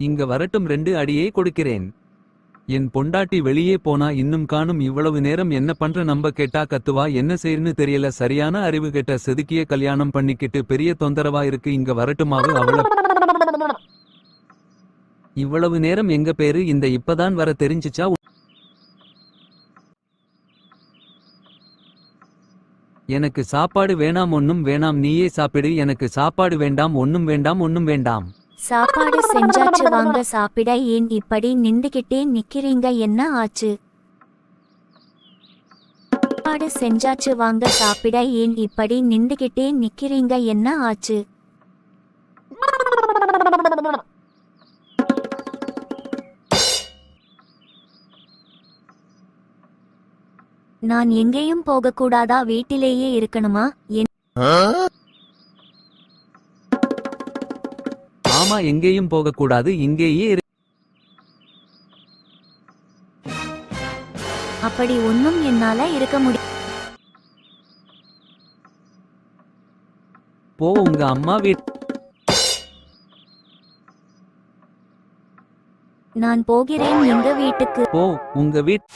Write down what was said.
இங்க வரட்டும் 2 அடியே கொடுக்கிறேன். என் பொண்டாட்டி வெளியே போனா இன்னும் காணும். இவ்வளவு நேரம் என்ன பண்ற நம்ப கேட்டா கத்துவா. என்ன செய்யன்னு தெரியல. சரியான அறிவு கெட்ட செதுக்கிய கல்யாணம் பண்ணிக்கிட்டு பெரிய தொந்தரவா இருக்கு. இங்க வரட்டுமாவு அவள. இவ்வளவு நேரம் எங்க பேரு இந்த இப்பதான் வர தெரிஞ்சுச்சா? எனக்கு சாப்பாடு வேணாம் ஒன்னும் வேணாம் நீயே சாப்பிடு. எனக்கு சாப்பாடு வேண்டாம் ஒன்னும் வேண்டாம் ஒன்னும் வேண்டாம். சாப்பாடு செஞ்சாச்சு வாங்க சாப்பிட. ஏன் இப்படி நின்றுகிட்டே நிக்கிறீங்க என்ன ஆச்சு? சாப்பாடு செஞ்சாச்சு வாங்க சாப்பிட. ஏன் இப்படி நின்றுகிட்டே நிக்கிறீங்க என்ன ஆச்சு? நான் எங்கேயும் போகக்கூடாதா? வீட்டிலேயே இருக்கணுமா? ஆமா எங்கேயும் போகக்கூடாது இங்கேயே இரு. அப்படி ஒன்னும் என்னால இருக்க முடியும். போ உங்க அம்மா வீட். நான் போகிறேன் எங்க வீட்டுக்கு. போ உங்க வீட்.